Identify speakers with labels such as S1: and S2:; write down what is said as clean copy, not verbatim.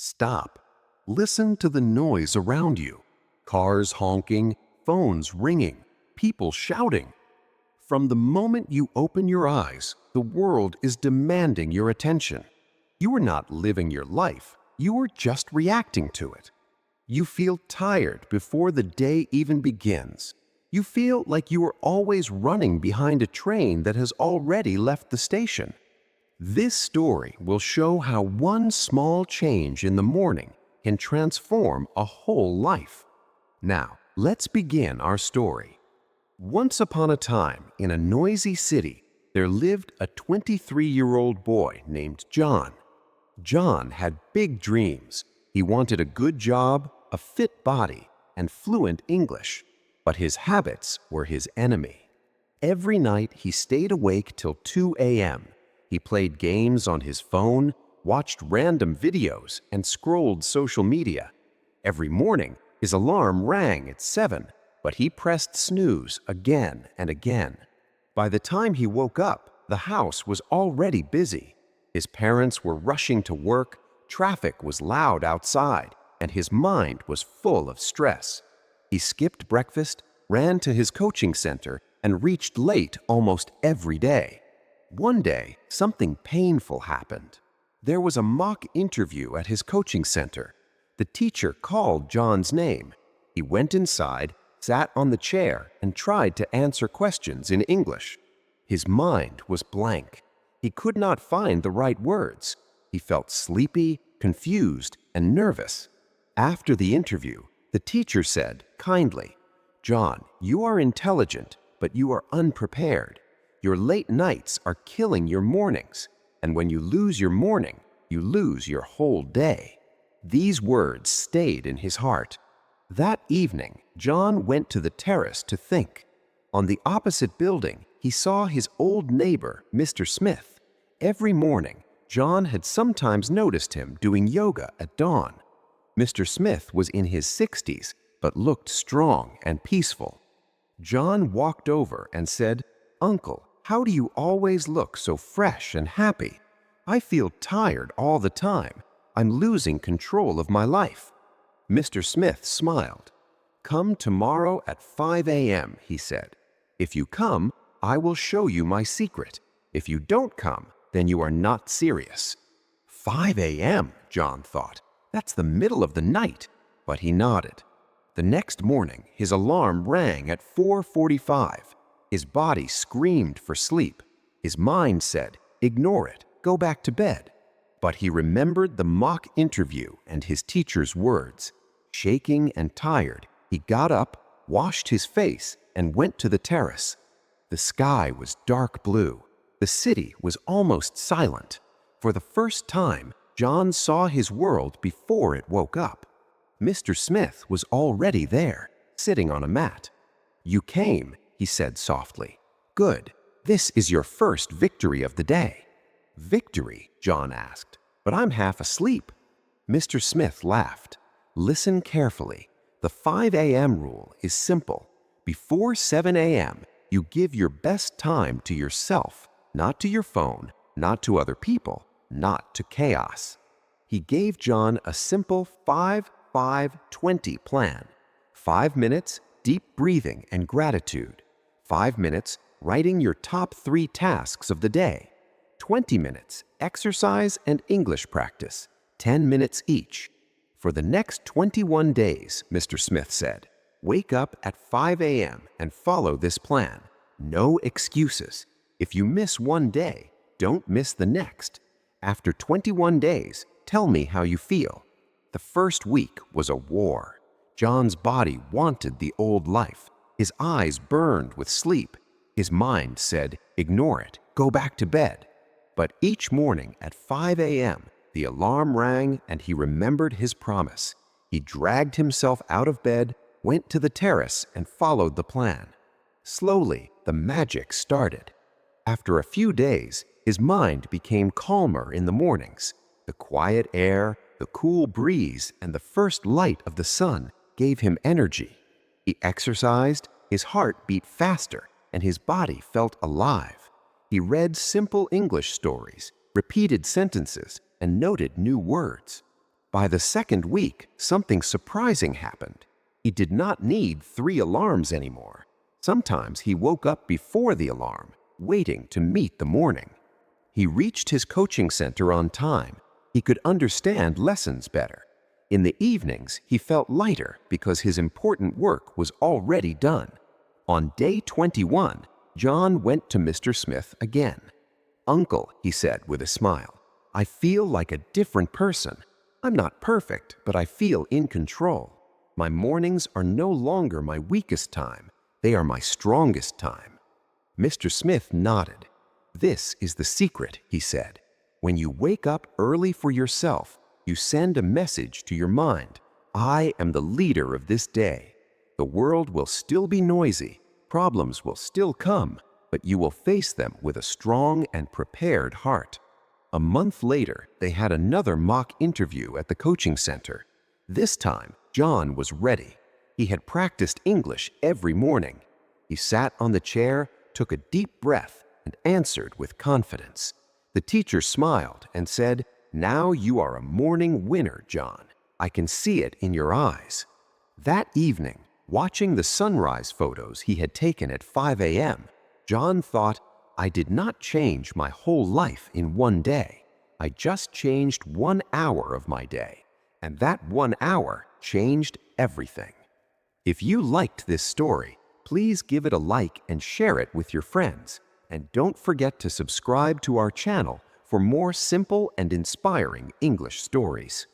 S1: Stop. Listen to the noise around you. Cars honking, phones ringing, people shouting. From the moment you open your eyes, the world is demanding your attention. You are not living your life, you are just reacting to it. You feel tired before the day even begins. You feel like you are always running behind a train that has already left the station. This story will show how one small change in the morning can transform a whole life. Now, let's begin our story. Once upon a time, in a noisy city, there lived a 23-year-old boy named John. John had big dreams. He wanted a good job, a fit body, and fluent English. But his habits were his enemy. Every night he stayed awake till 2 a.m. He played games on his phone, watched random videos, and scrolled social media. Every morning, his alarm rang at 7, but he pressed snooze again and again. By the time he woke up, the house was already busy. His parents were rushing to work, traffic was loud outside, and his mind was full of stress. He skipped breakfast, ran to his coaching center, and reached late almost every day. One day, something painful happened. There was a mock interview at his coaching center. The teacher called John's name. He went inside, sat on the chair, and tried to answer questions in English. His mind was blank. He could not find the right words. He felt sleepy, confused, and nervous. After the interview, the teacher said kindly, "John, you are intelligent, but you are unprepared. Your late nights are killing your mornings, and when you lose your morning, you lose your whole day." These words stayed in his heart. That evening, John went to the terrace to think. On the opposite building, he saw his old neighbor, Mr. Smith. Every morning, John had sometimes noticed him doing yoga at dawn. Mr. Smith was in his 60s, but looked strong and peaceful. John walked over and said, "Uncle, how do you always look so fresh and happy? I feel tired all the time. I'm losing control of my life." Mr. Smith smiled. "Come tomorrow at 5 a.m., he said. "If you come, I will show you my secret. If you don't come, then you are not serious." 5 a.m., John thought. That's the middle of the night. But he nodded. The next morning, his alarm rang at 4:45. His body screamed for sleep. His mind said, "Ignore it, go back to bed." But he remembered the mock interview and his teacher's words. Shaking and tired, he got up, washed his face, and went to the terrace. The sky was dark blue. The city was almost silent. For the first time, John saw his world before it woke up. Mr. Smith was already there, sitting on a mat. "You came," he said softly. "Good. This is your first victory of the day." "Victory?" John asked. "But I'm half asleep." Mr. Smith laughed. "Listen carefully. The 5 a.m. rule is simple. Before 7 a.m., you give your best time to yourself, not to your phone, not to other people, not to chaos." He gave John a simple 5-5-20 plan. 5 minutes, deep breathing and gratitude. 5 minutes, writing your top 3 tasks of the day. 20 minutes, exercise and English practice, 10 minutes each. For the next 21 days, Mr. Smith said, wake up at 5 a.m. and follow this plan. No excuses. If you miss one day, don't miss the next. After 21 days, tell me how you feel. The first week was a war. John's body wanted the old life. His eyes burned with sleep. His mind said, ignore it, go back to bed. But each morning at 5 a.m., the alarm rang and he remembered his promise. He dragged himself out of bed, went to the terrace, and followed the plan. Slowly, the magic started. After a few days, his mind became calmer in the mornings. The quiet air, the cool breeze, and the first light of the sun gave him energy. He exercised, his heart beat faster, and his body felt alive. He read simple English stories, repeated sentences, and noted new words. By the second week, something surprising happened. He did not need 3 alarms anymore. Sometimes he woke up before the alarm, waiting to meet the morning. He reached his coaching center on time. He could understand lessons better. In the evenings, he felt lighter because his important work was already done. On day 21, John went to Mr. Smith again. "Uncle," he said with a smile, "I feel like a different person. I'm not perfect, but I feel in control. My mornings are no longer my weakest time. They are my strongest time." Mr. Smith nodded. "This is the secret," he said. "When you wake up early for yourself, you send a message to your mind. I am the leader of this day. The world will still be noisy, problems will still come, but you will face them with a strong and prepared heart." A month later, they had another mock interview at the coaching center. This time, John was ready. He had practiced English every morning. He sat on the chair, took a deep breath, and answered with confidence. The teacher smiled and said, "Now you are a morning winner, John. I can see it in your eyes." That evening, watching the sunrise photos he had taken at 5 a.m., John thought, "I did not change my whole life in one day. I just changed 1 hour of my day, and that 1 hour changed everything." If you liked this story, please give it a like and share it with your friends. And don't forget to subscribe to our channel for more simple and inspiring English stories.